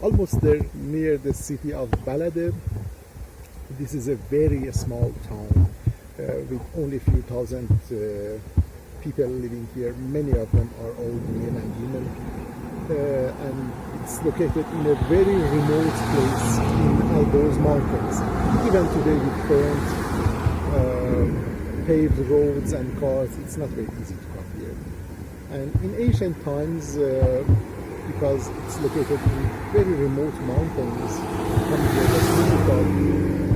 almost there near the city of Baladeh. This is a very small town with only a few thousand people living here. Many of them are old men and women, and it's located in a very remote place in Alborz mountains. Even today with current paved roads and cars, it's not very easy to come here. And in ancient times, because it's located in very remote mountains,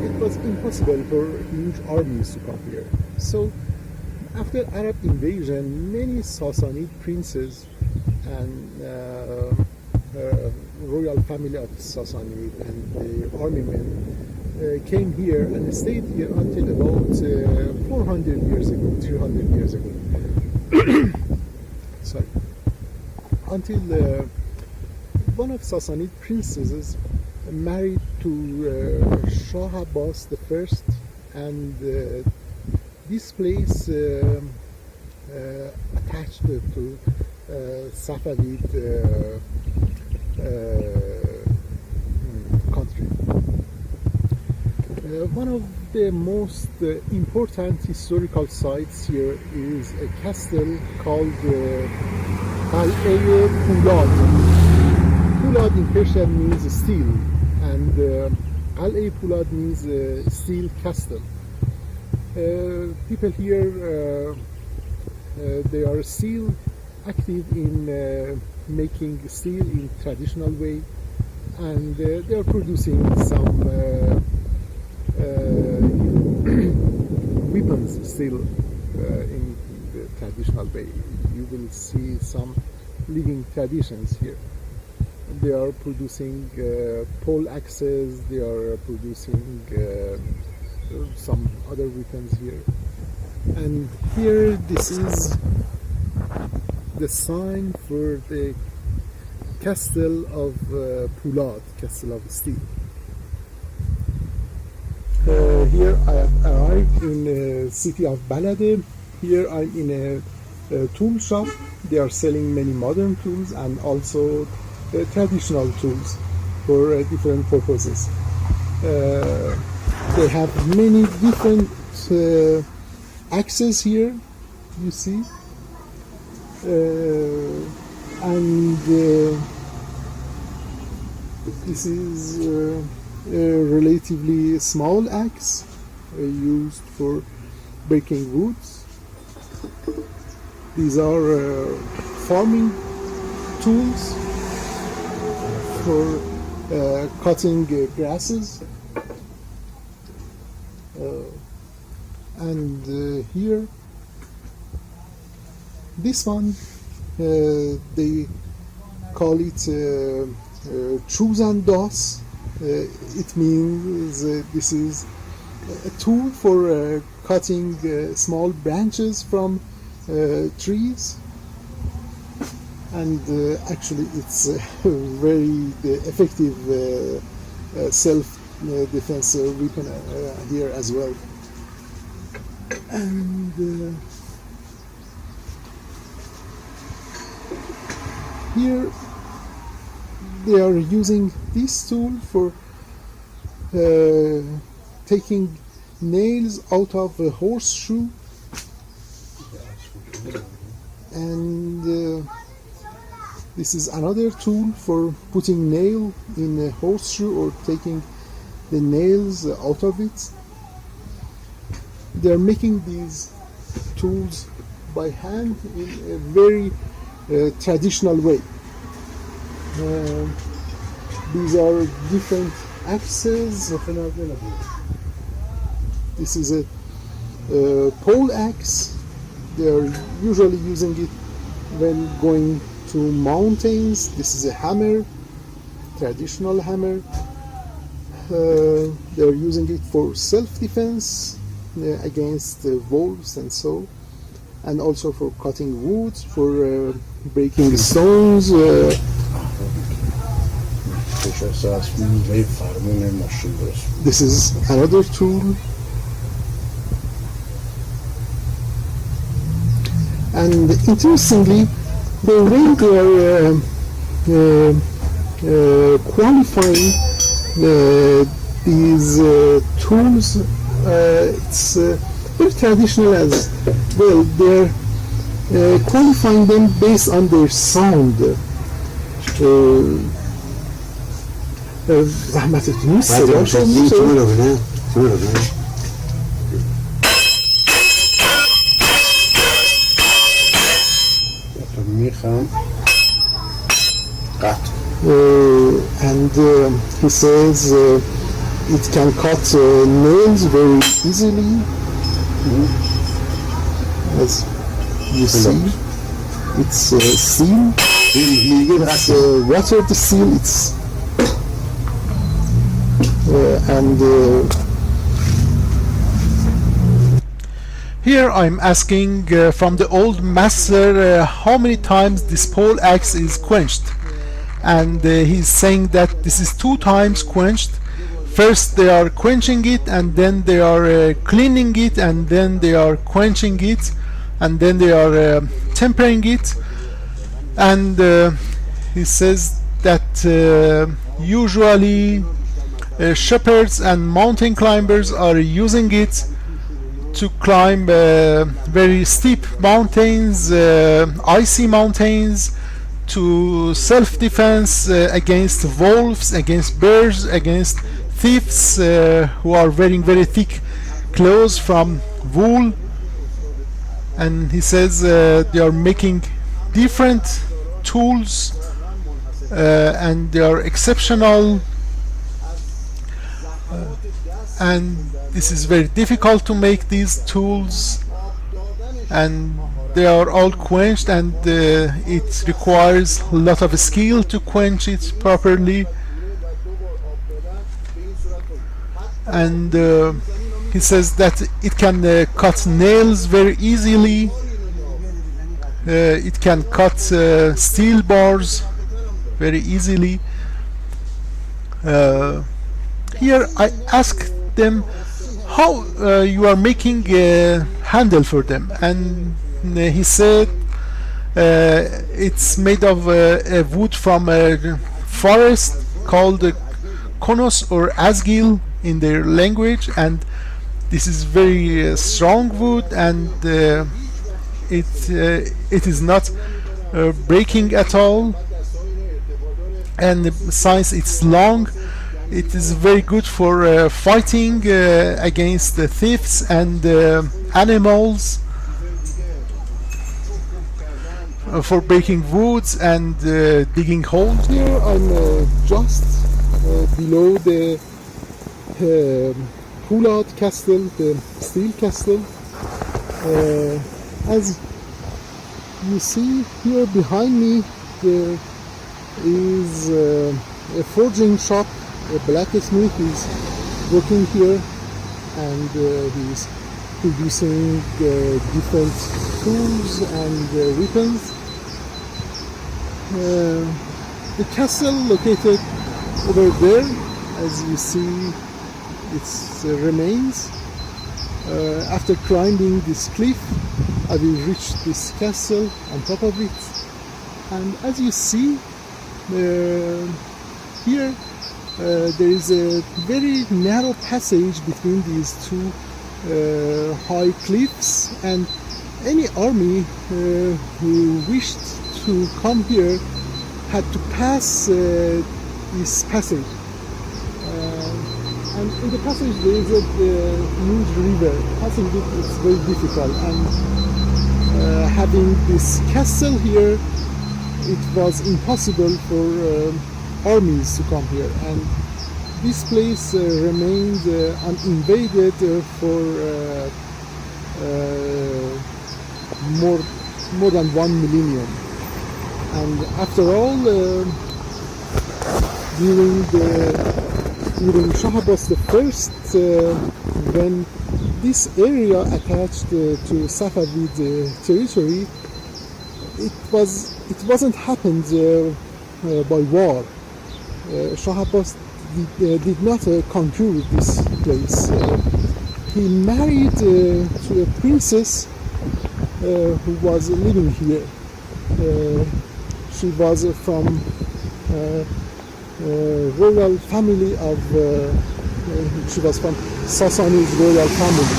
it was impossible for huge armies to come here. So after Arab invasion, many Sassanid princes and royal family of Sassanid and the army men came here and stayed here until about 400 years ago, 300 years ago. Sorry. Until one of Sassanid princesses married to Shah Abbas the first, and this place attached to Safavid country. One of the most important historical sites here is a castle called Qaleye Pulad. Pulad in Persian means steel, and Qaleye Pulad means steel castle. People here, they are still active in making steel in traditional way, and they are producing some weapons still in the traditional way. You will see some living traditions here. They are producing poleaxes, they are producing some other weapons here. And here, this is the sign for the Castle of Pulad, Castle of Steel. Here I have arrived in the city of Baladeh. Here I'm in a tool shop. They are selling many modern tools and also traditional tools for different purposes. They have many different axes here, you see, and this is a relatively small axe used for breaking woods. These are farming tools for cutting grasses. And here, this one, they call it chuzandos. It means this is a tool for cutting small branches from trees, and actually it's a very effective self-defense weapon here as well. And here they are using this tool for taking nails out of a horseshoe, and this is another tool for putting nail in a horseshoe or taking the nails out of it. They are making these tools by hand in a very traditional way. These are different axes. This is a pole axe. They are usually using it when going to mountains. This is a hammer, traditional hammer. They are using it for self-defense against wolves and so, and also for cutting woods, for breaking stones. This is another tool. And interestingly, the way they are qualifying these tools. It's very traditional as well. They're qualifying them based on their sound. زحمتت نیست صداشو میشه میخوام قطع and he says it can cut nails very easily as you see. It's seal. It's water the seal. It's and here I'm asking from the old master how many times this pole axe is quenched, and he's saying that this is 2 times quenched. First they are quenching it, and then they are cleaning it, and then they are quenching it, and then they are tempering it. And he says that usually shepherds and mountain climbers are using it to climb very steep mountains, icy mountains, to self-defense against wolves, against bears, against thieves who are wearing very thick clothes from wool. And he says they are making different tools and they are exceptional, and this is very difficult to make these tools, and they are all quenched, and it requires a lot of skill to quench it properly. And he says that it can cut nails very easily. It can cut steel bars very easily. Here I asked them how you are making a handle for them, and he said it's made of a wood from a forest called konos or asgil in their language, and this is very strong wood, and it is not breaking at all, and since it's long, it is very good for fighting against the thieves and animals, for breaking woods and digging holes. Here I'm just below the Pulad castle, the steel castle. As you see here behind me, there is a forging shop. A blacksmith is working here, and he's producing different tools and weapons. The castle located over there, as you see its remains. After climbing this cliff, I will reach this castle on top of it, and as you see here, there is a very narrow passage between these two high cliffs, and any army who wished to come here had to pass this passage. And in the passage there is a huge river. Passing it is very difficult, and having this castle here, it was impossible for armies to come here, and this place remained uninvaded for more than 1 millennium. And after all, during Shah Abbas I, when this area attached to Safavid territory, it wasn't happened by war. Shah Abbas did not conquer this place. He married to a princess who was living here. She was from royal family of, she was from Sassanid royal family.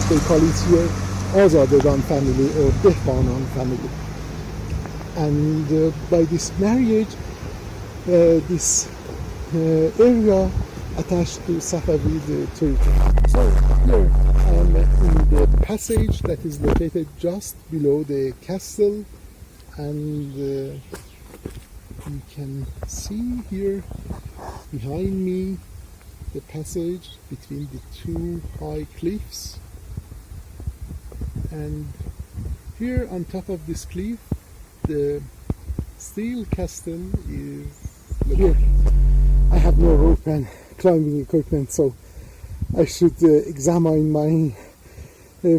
They call it here Azadegan family or Dehbanan family. And by this marriage, this area attached to Safavid territory. So here I am in the passage that is located just below the castle, and you can see here behind me the passage between the two high cliffs, and here on top of this cliff the steel castle is located. I have no rope and climbing equipment, so I should examine my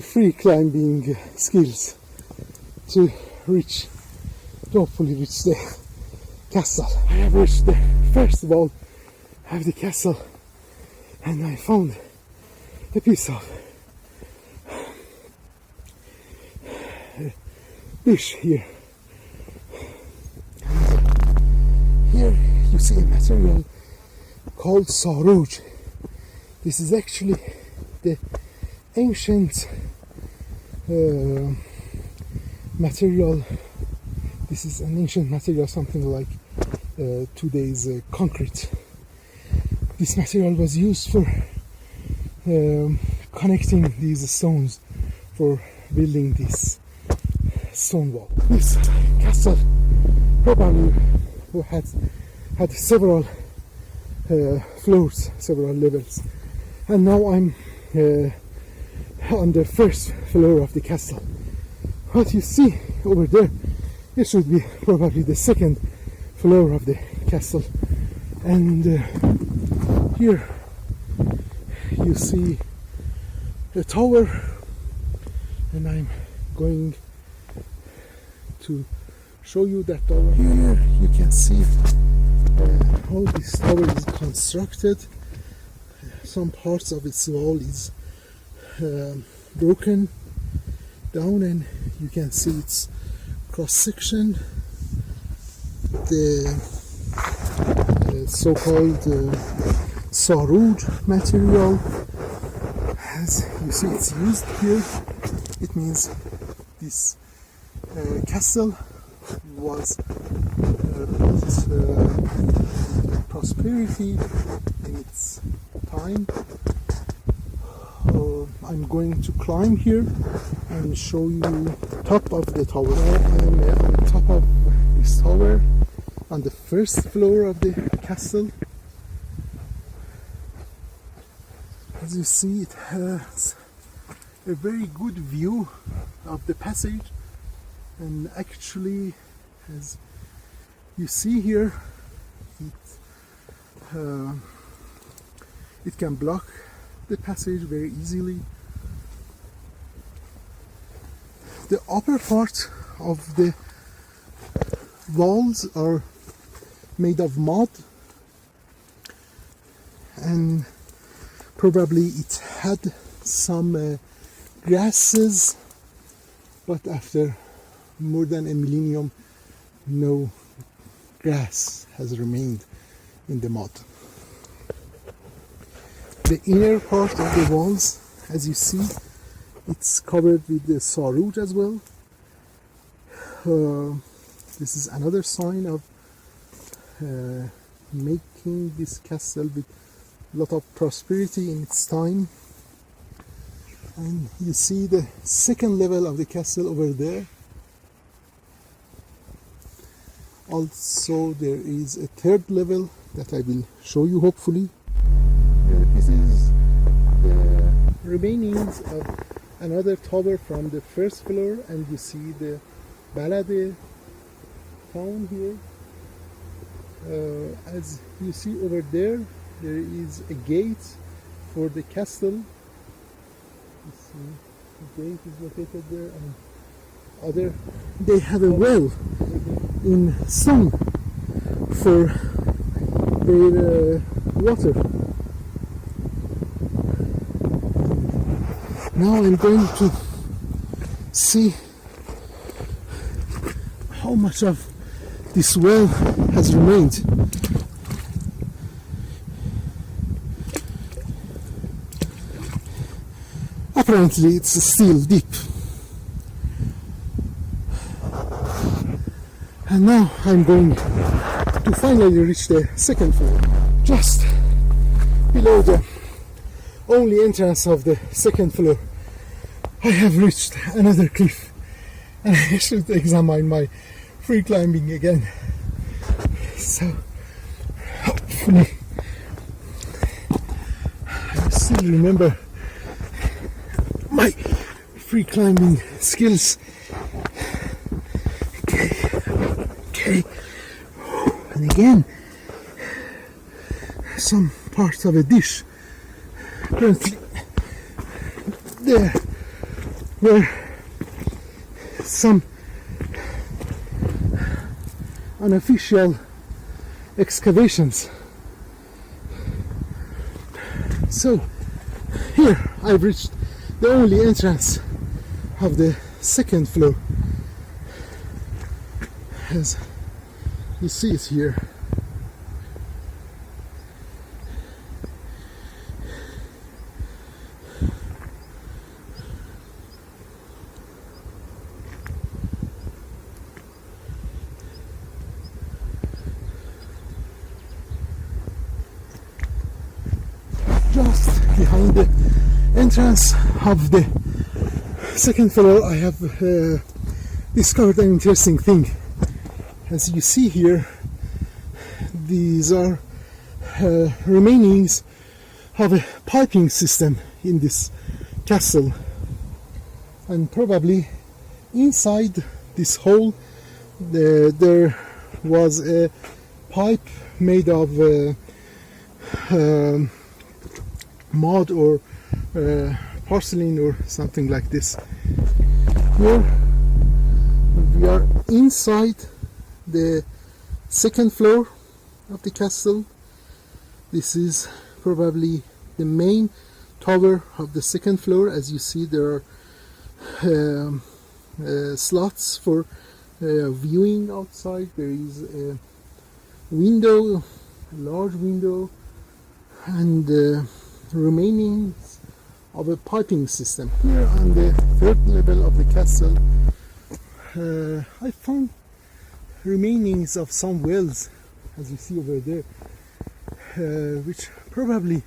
free climbing skills to hopefully reach the castle. I have reached the first wall of the castle, and I found a piece of dish here. And here you see a material called saruj. This is actually the ancient material. This is an ancient material, something like today's concrete. This material was used for connecting these stones for building this stone wall. This castle probably had several floors, several levels, and now I'm on the first floor of the castle. What you see over there, it should be probably the second floor of the castle, and here you see a tower, and I'm going to show you that tower. Here you can see how this tower is constructed. Some parts of its wall is broken down, and you can see its cross section. The so-called saruj material, as you see, it's used here. It means this castle was prosperity in its time. I'm going to climb here and show you top of the tower. I'm on top of this tower on the first floor of the castle. As you see, it has a very good view of the passage, and actually, as you see here, it can block the passage very easily. The upper part of the walls are made of mud, and probably it had some grasses, but after more than a millennium, no grass has remained in the mud. The inner part of the walls, as you see, it's covered with the saruj as well. This is another sign of making this castle with a lot of prosperity in its time. And you see the second level of the castle over there. Also, there is a third level that I will show you hopefully. This is the remainings of another tower from the first floor, and you see the Baladeh town here. As you see over there, there is a gate for the castle. You see the gate is located there, and they have a well in stone for their water. Now I'm going to see how much of this well has remained. Apparently it's still deep. And now I'm going to finally reach the second floor. Just below the only entrance of the second floor, I have reached another cliff, and I should examine my free climbing again. So hopefully I still remember my free climbing skills. Okay, and again, some part of a dish. Apparently, there were some unofficial excavations. So here I've reached the only entrance of the second floor, as you see it here. Just behind the entrance of the second floor, I have discovered an interesting thing. As you see here, these are remainings of a piping system in this castle, and probably inside this hole there was a pipe made of mud or porcelain or something like this. Here we are inside the second floor of the castle. This is probably the main tower of the second floor. As you see, there are slots for viewing outside. There is a window, a large window, and remainings of a piping system. Here on the third level of the castle, I found remainings of some wells, as you see over there, which probably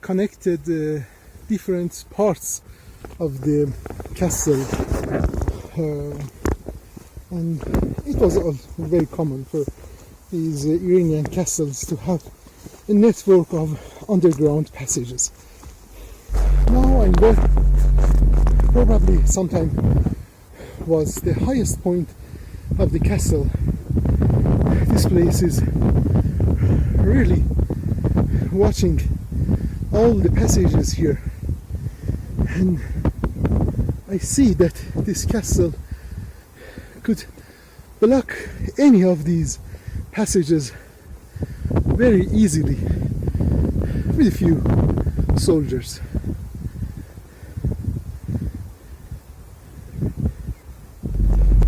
connected different parts of the castle, and it was all very common for these Iranian castles to have a network of underground passages. Now I'm there, probably sometime was the highest point of the castle. This place is really watching all the passages here, and I see that this castle could block any of these passages very easily with a few soldiers.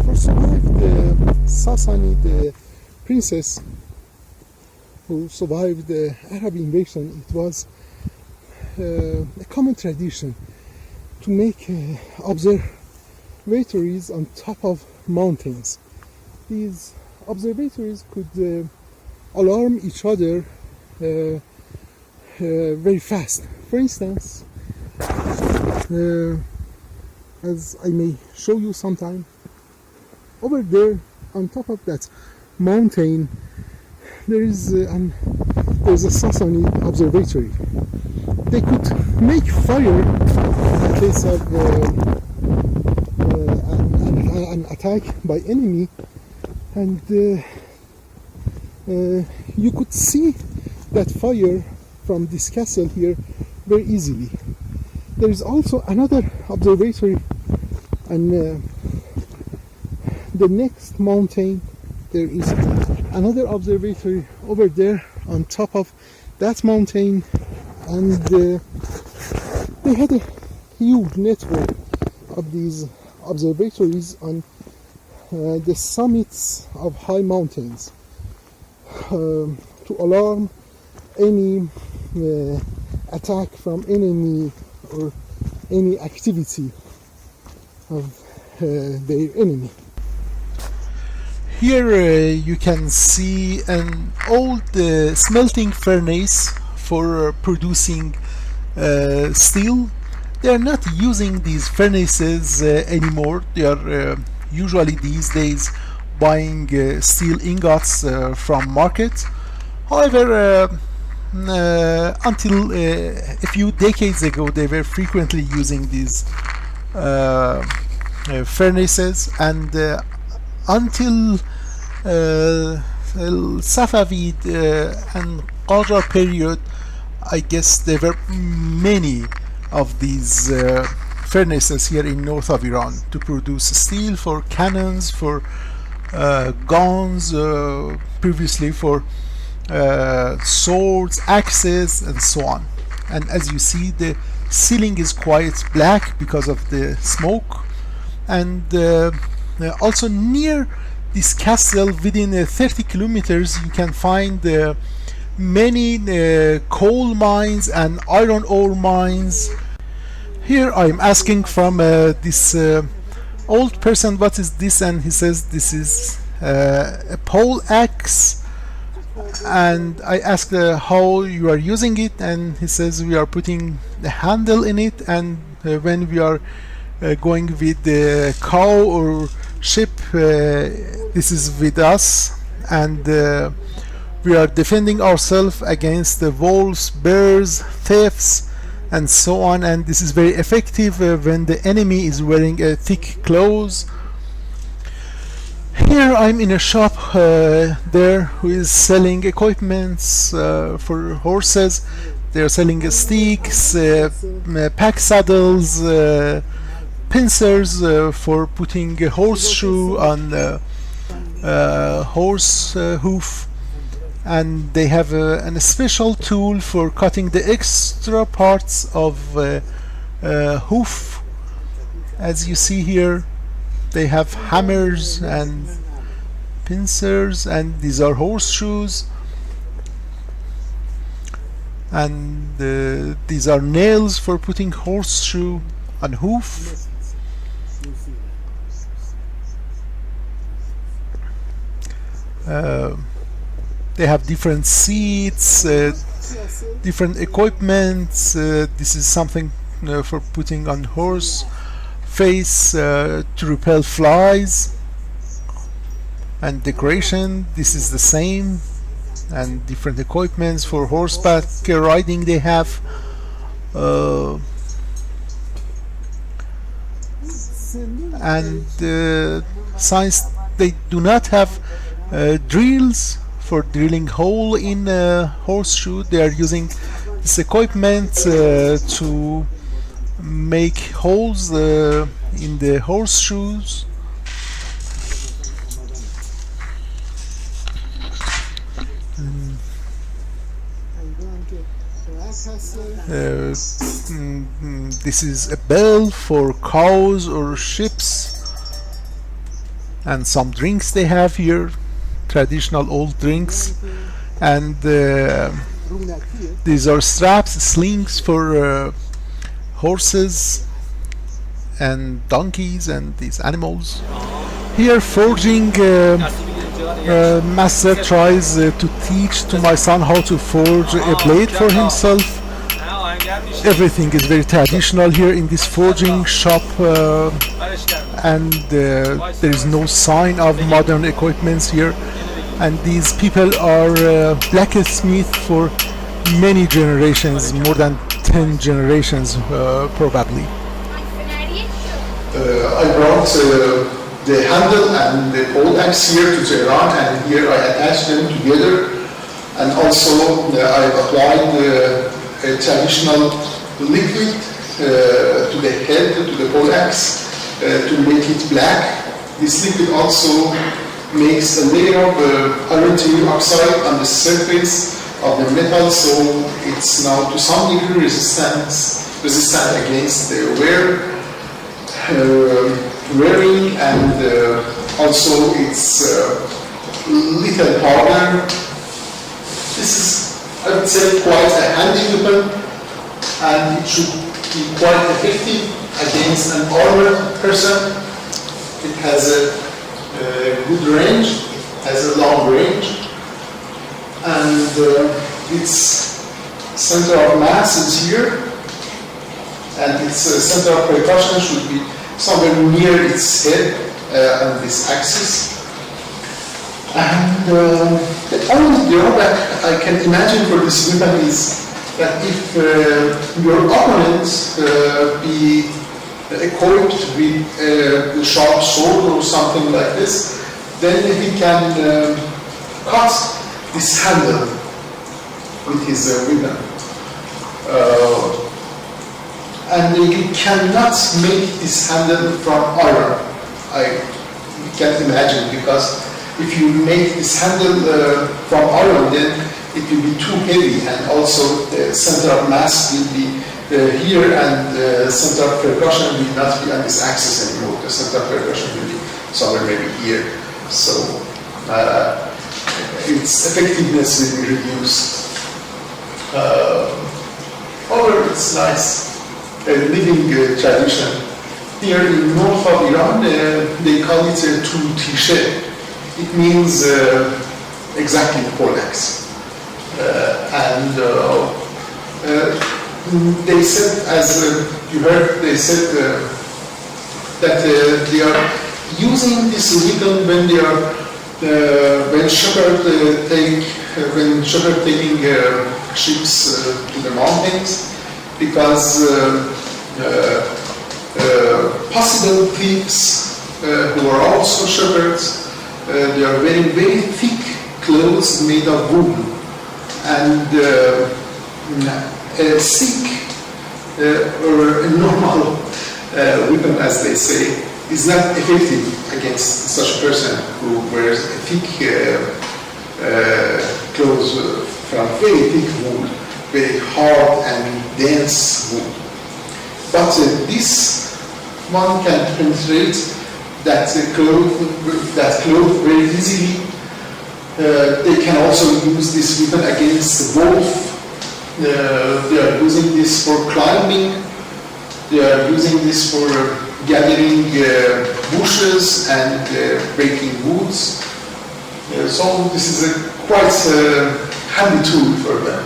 For survived the Sassanid princess who survived the Arab invasion, it was a common tradition to make observatories on top of mountains. These observatories could alarm each other very fast. For instance, as I may show you sometime, over there on top of that mountain there's a Sassanid observatory. They could make fire in case of an attack by enemy, and you could see that fire from this castle here very easily. There is also another observatory, and the next mountain there is another observatory over there on top of that mountain, and they had a huge network of these observatories on the summits of high mountains to alarm any attack from enemy or any activity of their enemy. Here you can see an old smelting furnace for producing steel. They are not using these furnaces anymore. They are usually these days buying steel ingots from market. However, until a few decades ago, they were frequently using these furnaces, and until Safavid and Qajar period, I guess there were many of these furnaces here in north of Iran to produce steel for cannons, for guns, previously for swords, axes, and so on. And as you see, the ceiling is quite black because of the smoke. And also near this castle, within 30 kilometers, you can find many coal mines and iron ore mines. Here I'm asking from this old person, what is this? And he says this is a poleaxe. And I asked how you are using it, and he says we are putting the handle in it, and when we are going with the cow or ship, this is with us, and we are defending ourselves against the wolves, bears, thieves, and so on. And this is very effective when the enemy is wearing thick clothes. Here I'm in a shop there who is selling equipments for horses. They are selling sticks, pack saddles, pincers for putting a horseshoe on horse hoof, and they have a special tool for cutting the extra parts of hoof. As you see here, they have hammers and pincers, and these are horseshoes, and these are nails for putting horseshoe on hoof. They have different seats, different equipments. This is something for putting on horse face to repel flies, and decoration. This is the same, and different equipments for horseback riding they have. And since they do not have drills for drilling hole in horseshoe, they are using this equipment to make holes in the horseshoes. This is a bell for cows or ships, and some drinks they have here, traditional old drinks, and these are straps, slings for horses and donkeys and these animals. Here forging, master tries to teach to my son how to forge a blade for himself. Everything is very traditional here in this forging shop, and there is no sign of modern equipments here. And these people are blacksmith for many generations, more than 10 generations probably. I brought the handle and the poleaxe here to Tehran, and here I attached them together, and also I applied a traditional liquid to the head, to the poleaxe, to make it black. This liquid also makes a layer of iron oxide on the surface of the metal, so it's now to some degree resistant against the wearing, and also it's little harder. This is, I would say, quite a handy weapon, and it should be quite effective against an armored person. It has a good range, it has a long range, and its center of mass is here, and its center of percussion should be somewhere near its head on this axis. And the only drawback I can imagine for this weapon is that if your opponent be equipped with a sharp sword or something like this, then he can cut this handle with his weapon. And you cannot make this handle from iron. I can't imagine, because if you make this handle from iron, then it will be too heavy, and also the center of mass will be here, and the center of percussion will not be on this axis anymore. The center of percussion will be somewhere maybe here. So its effectiveness will be reduced. However, it's nice, a living tradition. Here in north of Iran, they call it a tu-tishe. It means exactly poleaxe. And they said, as you heard, they said that they are using this weapon when they are when shepherds taking ships to the mountains, because possible thieves who are also shepherds, they are wearing very thick clothes made of wool, and a stick or a normal weapon, as they say, is not effective against such a person who wears a thick clothes from very thick wool, very hard and dense wool. But this one can penetrate that cloth very easily. They can also use this weapon against the wolf. They are using this for climbing. They are using this for gathering bushes and breaking woods. So this is a quite handy tool for them.